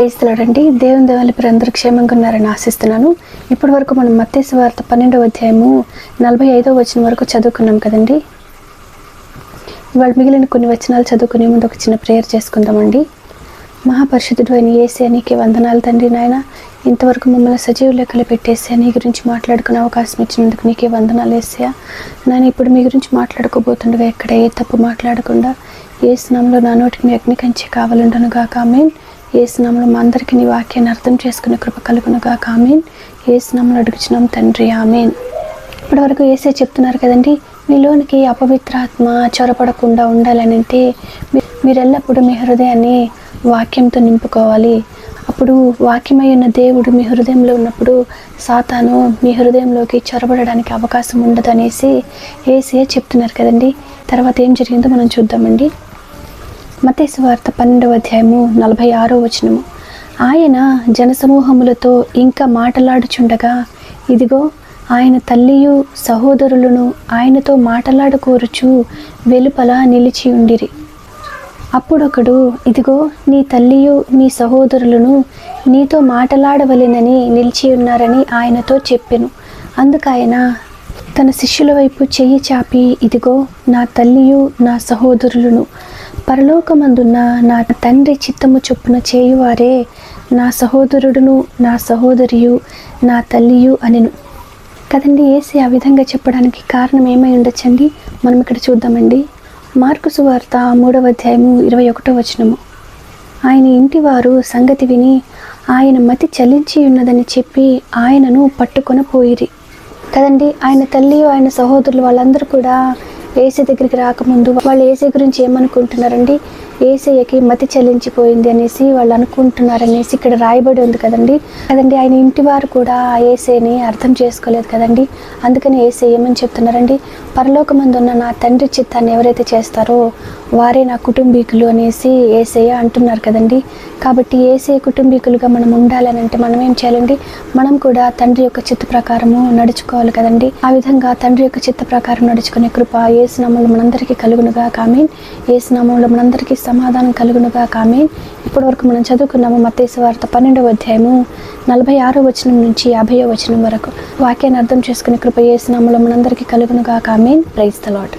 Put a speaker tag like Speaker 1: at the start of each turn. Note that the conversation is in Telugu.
Speaker 1: క్రైస్తవులండి, దేవుని దేవాల పేరు అందరూ క్షేమంగా ఉన్నారని ఆశిస్తున్నాను. ఇప్పటి వరకు మనం మత్తయి సువార్త 12వ అధ్యాయము 45వ వచనం వరకు చదువుకున్నాం కదండి. ఇవాళ మిగిలిన కొన్ని వచనాలు చదువుకునే ముందు ఒక చిన్న ప్రేయర్ చేసుకుందామండి. మహాపరిశుద్ధుడు అయిన యేసయ్య, నీకే వందనాలు తండ్రి. నాయన, ఇంతవరకు మమ్మల్ని సజీవ లెక్కలు పెట్టేసా నీ గురించి మాట్లాడుకునే అవకాశం ఇచ్చినందుకు నీకే వందనాలు యేసయ్య. నాయన, ఇప్పుడు మీ గురించి మాట్లాడుకోబోతుండగా ఎక్కడ ఏ తప్పు మాట్లాడకుండా యేసు నామములో నా నోటికి మీ అగ్ని కంచె కావాలంటనుగాక. ఆమేన్. యేసు నామములో మా అందరికీ నీ వాక్యాన్ని అర్థం చేసుకునే కృప కలుగునుగాక. ఆమేన్. యేసు నామములో అడుగుచున్నాం తండ్రి, ఆమేన్. ఇప్పటి వరకు యేసయ్య చెప్తున్నారు కదండి, మీలోనికి అపవిత్రాత్మ చొరపడకుండా ఉండాలని అంటే మీరు ఎల్లప్పుడూ మీ హృదయాన్ని వాక్యంతో నింపుకోవాలి. అప్పుడు వాక్యమై ఉన్న దేవుడు మీ హృదయంలో ఉన్నప్పుడు సాతాను మీ హృదయంలోకి చొరబడడానికి అవకాశం ఉండదు అనేసి యేసయ్య చెప్తున్నారు కదండి. తర్వాత ఏం జరిగిందో మనం చూద్దామండి. మత్తయి సువార్త 12వ అధ్యాయము 46వ వచనము. ఆయన జనసమూహములతో ఇంకా మాటలాడుచుండగా, ఇదిగో ఆయన తల్లియు సహోదరులను ఆయనతో మాటలాడుకోరుచు వెలుపల నిలిచి ఉండిరి. అప్పుడొకడు, ఇదిగో నీ తల్లియు నీ సహోదరులను నీతో మాటలాడవలెనని నిలిచి ఉన్నారని ఆయనతో చెప్పెను. అందుకైన తన శిష్యుల వైపు చెయ్యి చాపి, ఇదిగో నా తల్లియు నా సహోదరులను, పరలోకమందున్న నా తండ్రి చిత్తము చొప్పున చేయువారే నా సహోదరుడును నా సహోదరియు నా తల్లియు అనెను కదండి. యేసయ్య ఆ విధంగా చెప్పడానికి కారణం ఏమై ఉండొచ్చండి? మనం ఇక్కడ చూద్దామండి. మార్కు సువార్త 3వ అధ్యాయము 21వ వచనము. ఆయన ఇంటి వారు సంగతి విని ఆయన మతి చలించి ఉన్నదని చెప్పి ఆయనను పట్టుకొని పోయిరి కదండి. ఆయన తల్లి ఆయన సహోదరులు వాళ్ళందరూ కూడా యేసయ్య దగ్గరికి రాకముందు వాళ్ళు యేసయ్య గురించి ఏమనుకుంటున్నారండి? యేసయ్యకి మతి చెల్లించిపోయింది అనేసి వాళ్ళు అనుకుంటున్నారనేసి ఇక్కడ రాయబడి ఉంది కదండి. ఆయన ఇంటి వారు కూడా యేసయ్యని అర్థం చేసుకోలేదు కదండి. అందుకని యేసయ్య ఏమని చెప్తున్నారండి? పరలోకమందు ఉన్న నా తండ్రి చిత్తాన్ని ఎవరైతే చేస్తారో వారే నా కుటుంబీకులు అనేసి యేసయ్య అంటున్నారు కదండి. కాబట్టి యేసయ్య కుటుంబీకులుగా మనం ఉండాలని అంటే మనం ఏం చేయాలండి? మనం కూడా తండ్రి యొక్క చిత్త ప్రకారము నడుచుకోవాలి కదండి. ఆ విధంగా తండ్రి యొక్క చిత్త ప్రకారం నడుచుకునే కృప యేసు నామములో మనందరికీ కలుగునుగాక. ఆమేన్. యేసు నామములో మనందరికీ సమాధానం కలుగునుగాక. ఆమేన్. ఇప్పటి వరకు మనం చదువుకున్నాము మత్తయి సువార్త 12వ అధ్యాయము 46వ వచనం నుంచి 50వ వచనం వరకు. వాక్యాన్ని అర్థం చేసుకునే కృప యేసు నామములో మనందరికీ కలుగునుగాక. ఆమేన్. Praise the lord.